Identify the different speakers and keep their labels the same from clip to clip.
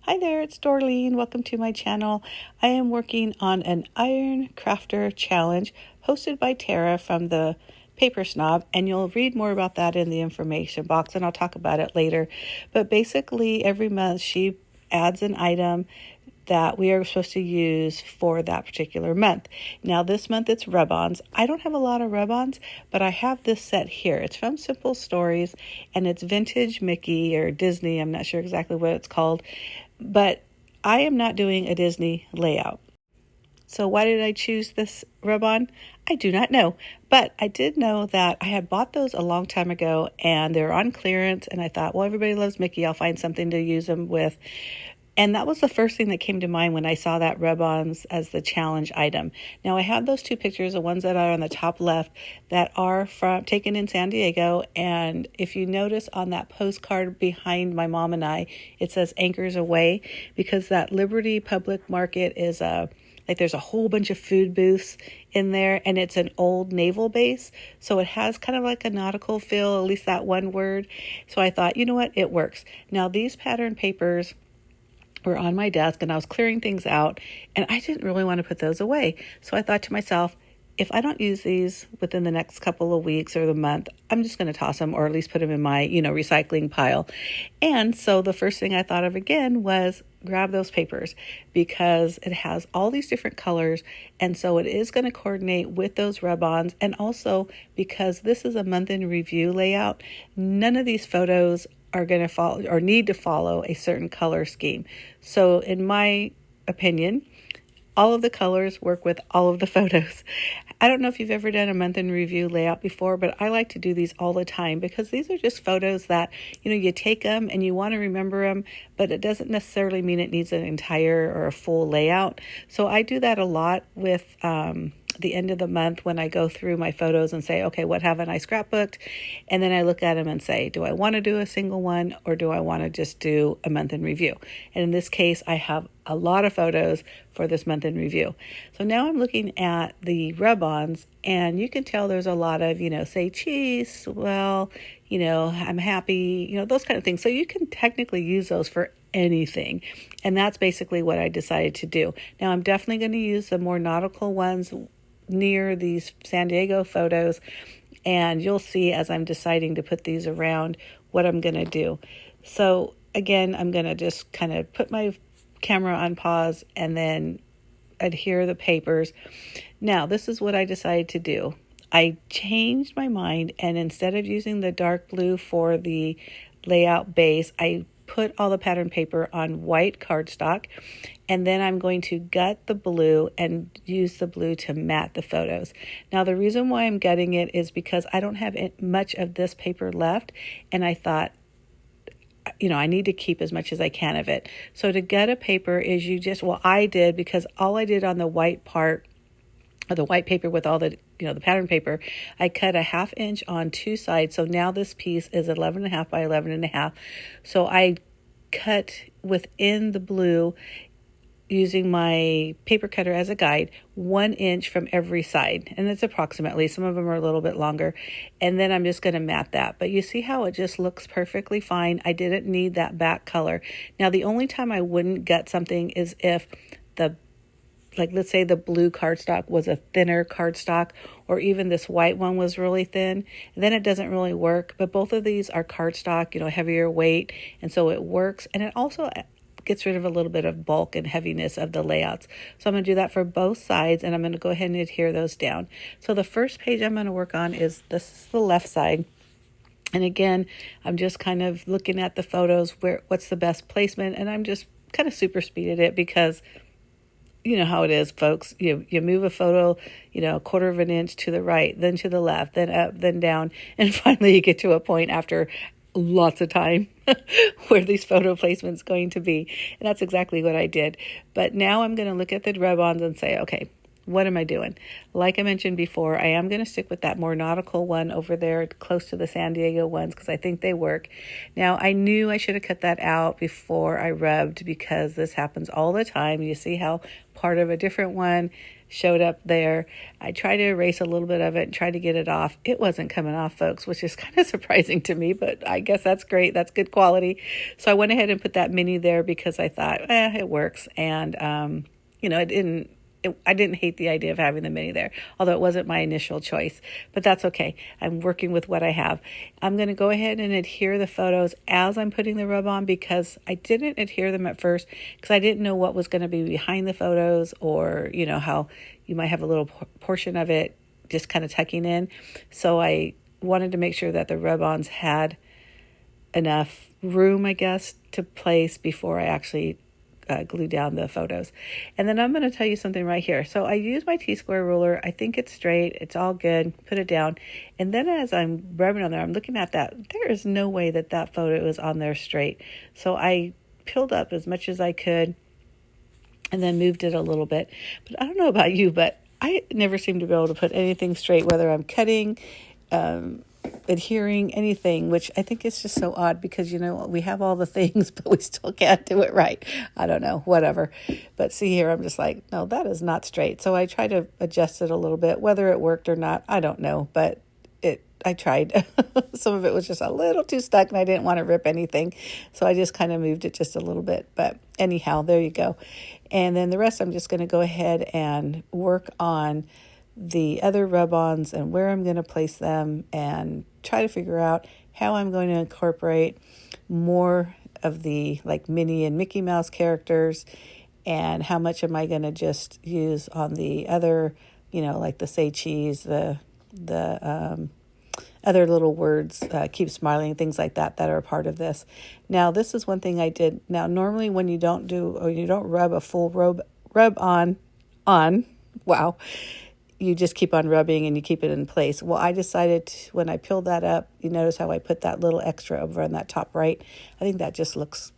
Speaker 1: Hi there, it's Dorleen. Welcome to my channel. I am working on an iron crafter challenge hosted by Tara from the Paper Snob, and you'll read more about that in the information box, and I'll talk about it later. But basically, every month she adds an item that we are supposed to use for that particular month. Now this month it's rub-ons. I don't have a lot of rub-ons, but I have this set here. It's from Simple Stories, and it's vintage Mickey or Disney. I'm not sure exactly what it's called, but I am not doing a Disney layout. So why did I choose this rub-on? I do not know, but I did know that I had bought those a long time ago and they're on clearance, and I thought, well, everybody loves Mickey. I'll find something to use them with. And that was the first thing that came to mind when I saw that rub-ons as the challenge item. Now I have those two pictures, the ones that are on the top left, that are taken in San Diego. And if you notice on that postcard behind my mom and I, it says Anchors Away, because that Liberty Public Market is there's a whole bunch of food booths in there, and it's an old naval base. So it has kind of like a nautical feel, at least that one word. So I thought, you know what, it works. Now these pattern papers were on my desk and I was clearing things out, and I didn't really want to put those away. So I thought to myself, if I don't use these within the next couple of weeks or the month, I'm just going to toss them, or at least put them in my, recycling pile. And so the first thing I thought of again was grab those papers, because it has all these different colors. And so it is going to coordinate with those rub-ons. And also because this is a month in review layout, none of these photos are going to follow or need to follow a certain color scheme. So in my opinion, all of the colors work with all of the photos. I don't know if you've ever done a month in review layout before, but I like to do these all the time, because these are just photos that, you take them and you want to remember them, but it doesn't necessarily mean it needs an entire or a full layout. So I do that a lot with the end of the month when I go through my photos and say, okay, what haven't I scrapbooked? And then I look at them and say, do I want to do a single one, or do I want to just do a month in review? And in this case, I have a lot of photos for this month in review. So now I'm looking at the rub-ons, and you can tell there's a lot of, say cheese, well, I'm happy, those kind of things. So you can technically use those for anything. And that's basically what I decided to do. Now I'm definitely going to use the more nautical ones near these San Diego photos, and you'll see as I'm deciding to put these around what I'm going to do. So again, I'm going to just kind of put my camera on pause and then adhere the papers. Now, this is what I decided to do. I changed my mind, and instead of using the dark blue for the layout base, I put all the pattern paper on white cardstock, and then I'm going to gut the blue and use the blue to matte the photos. Now, the reason why I'm gutting it is because I don't have much of this paper left, and I thought, I need to keep as much as I can of it. So to gut a paper is I did, because all I did on the white part of the white paper with all the, the pattern paper, I cut a 1/2 inch on two sides. So now this piece is 11.5 by 11.5. So I cut within the blue, using my paper cutter as a guide, 1 inch from every side. And it's approximately, some of them are a little bit longer. And then I'm just going to matte that. But you see how it just looks perfectly fine. I didn't need that back color. Now, the only time I wouldn't gut something is if let's say the blue cardstock was a thinner cardstock, or even this white one was really thin, then it doesn't really work. But both of these are cardstock, heavier weight, and so it works. And it also gets rid of a little bit of bulk and heaviness of the layouts. So I'm going to do that for both sides, and I'm going to go ahead and adhere those down. So the first page I'm going to work on is the left side. And again, I'm just kind of looking at the photos, what's the best placement, and I'm just kind of super speeded it, because you know how it is, folks. You move a photo, a 1/4 of an inch to the right, then to the left, then up, then down, and finally you get to a point after lots of time where these photo placement's going to be. And that's exactly what I did. But now I'm going to look at the rub-ons and say, okay, what am I doing? Like I mentioned before, I am going to stick with that more nautical one over there close to the San Diego ones because I think they work. Now, I knew I should have cut that out before I rubbed because this happens all the time. You see how part of a different one showed up there. I tried to erase a little bit of it and tried to get it off. It wasn't coming off, folks, which is kind of surprising to me, but I guess that's great. That's good quality. So I went ahead and put that mini there because I thought, it works. And, I didn't hate the idea of having the mini there, although it wasn't my initial choice, but that's okay. I'm working with what I have. I'm going to go ahead and adhere the photos as I'm putting the rub on because I didn't adhere them at first because I didn't know what was going to be behind the photos or, how you might have a little portion of it just kind of tucking in. So I wanted to make sure that the rub-ons had enough room, I guess, to place before I actually glue down the photos. And then I'm going to tell you something right here. So I use my T-square ruler. I think it's straight. It's all good. Put it down. And then as I'm rubbing on there, I'm looking at that. There is no way that photo is on there straight. So I peeled up as much as I could and then moved it a little bit. But I don't know about you, but I never seem to be able to put anything straight, whether I'm cutting, adhering, anything, which I think is just so odd because, we have all the things, but we still can't do it right. I don't know, whatever. But see here, I'm just like, no, that is not straight. So I try to adjust it a little bit, whether it worked or not, I don't know, but I tried. Some of it was just a little too stuck and I didn't want to rip anything. So I just kind of moved it just a little bit, but anyhow, there you go. And then the rest, I'm just going to go ahead and work on the other rub-ons and where I'm going to place them and try to figure out how I'm going to incorporate more of the like Minnie and Mickey Mouse characters and how much am I going to just use on the other, like the say cheese, the other little words, keep smiling, things like that are a part of this. Now, this is one thing I did. Now, normally when you don't rub a full rub on, wow, you just keep on rubbing and you keep it in place. Well, I decided when I peeled that up, you notice how I put that little extra over on that top right. I think that just looks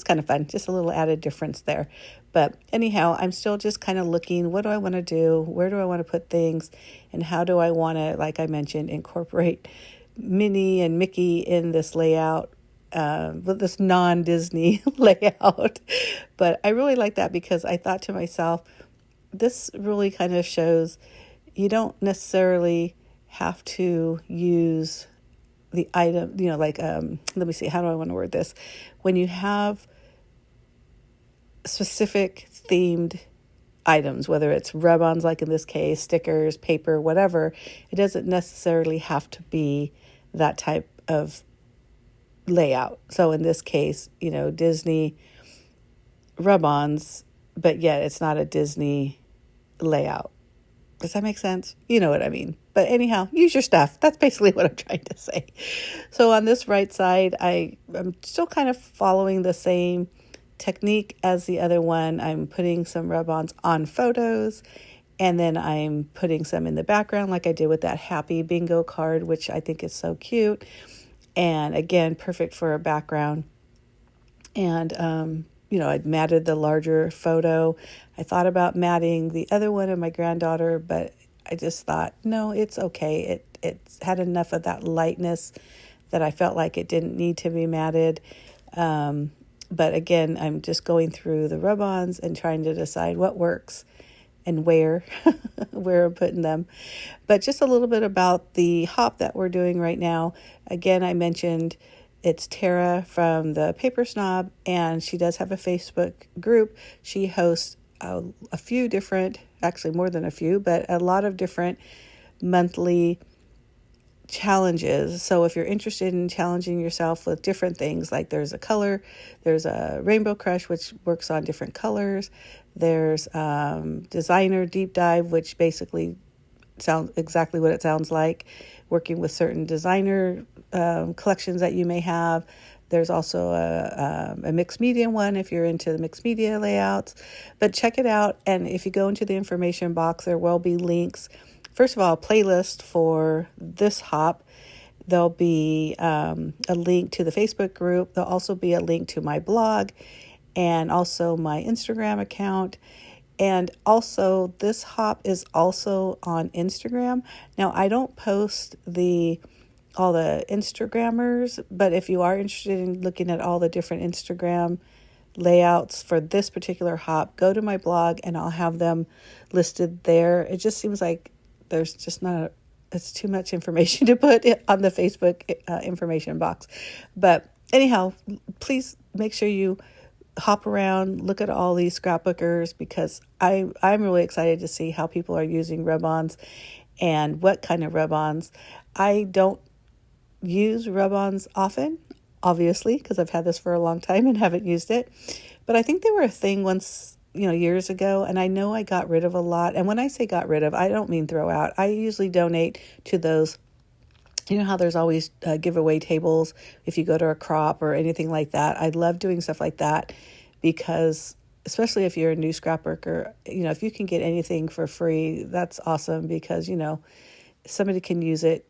Speaker 1: kind of fun, just a little added difference there. But anyhow, I'm still just kind of looking, what do I want to do? Where do I want to put things? And how do I want to, like I mentioned, incorporate Minnie and Mickey in this layout, with this non-Disney layout. But I really like that because I thought to myself, this really kind of shows you don't necessarily have to use the item, let me see, how do I want to word this? When you have specific themed items, whether it's rub-ons, like in this case, stickers, paper, whatever, it doesn't necessarily have to be that type of layout. So in this case, Disney rub-ons, but yet it's not a Disney layout. Does that make sense? You know what I mean. But anyhow, use your stuff. That's basically what I'm trying to say. So on this right side, I'm still kind of following the same technique as the other one. I'm putting some rub-ons on photos, and then I'm putting some in the background like I did with that happy bingo card, which I think is so cute. And again, perfect for a background. And, I'd matted the larger photo. I thought about matting the other one of my granddaughter, but I just thought, no, it's okay. It's had enough of that lightness that I felt like it didn't need to be matted. But again, I'm just going through the rub-ons and trying to decide what works and where I'm putting them. But just a little bit about the hop that we're doing right now. Again, I mentioned it's Tara from the Paper Snob, and she does have a Facebook group. She hosts a few different, actually more than a few, but a lot of different monthly challenges. So if you're interested in challenging yourself with different things, like there's a Rainbow Crush, which works on different colors. There's Designer Deep Dive, which basically sounds exactly what it sounds like, working with certain designer collections that you may have. There's also a mixed media one if you're into the mixed media layouts. But check it out. And if you go into the information box, there will be links. First of all, a playlist for this hop. There'll be a link to the Facebook group. There'll also be a link to my blog and also my Instagram account. And also, this hop is also on Instagram. Now, I don't post all the Instagrammers, but if you are interested in looking at all the different Instagram layouts for this particular hop, go to my blog and I'll have them listed there. It just seems like there's just not it's too much information to put on the Facebook information box. But anyhow, please make sure you hop around, look at all these scrapbookers, because I'm really excited to see how people are using rub-ons and what kind of rub-ons. I don't use rub-ons often, obviously, because I've had this for a long time and haven't used it. But I think they were a thing once, years ago, and I know I got rid of a lot. And when I say got rid of, I don't mean throw out. I usually donate to those. You know how there's always giveaway tables if you go to a crop or anything like that. I love doing stuff like that because, especially if you're a new scrapbooker, if you can get anything for free, that's awesome because, somebody can use it,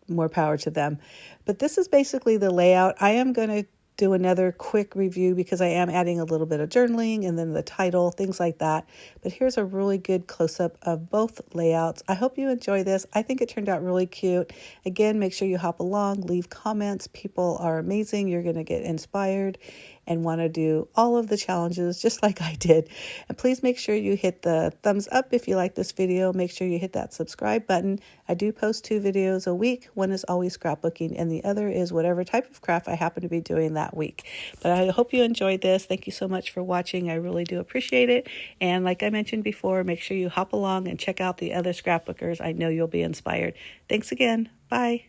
Speaker 1: more power to them. But this is basically the layout. I am going to do another quick review because I am adding a little bit of journaling and then the title, things like that. But here's a really good close-up of both layouts. I hope you enjoy this. I think it turned out really cute. Again, make sure you hop along, leave comments. People are amazing. You're going to get inspired and want to do all of the challenges just like I did. And please make sure you hit the thumbs up if you like this video. Make sure you hit that subscribe button. I do post 2 videos a week. One is always scrapbooking and the other is whatever type of craft I happen to be doing that week. But I hope you enjoyed this. Thank you so much for watching. I really do appreciate it. And like I mentioned before, make sure you hop along and check out the other scrapbookers. I know you'll be inspired. Thanks again. Bye.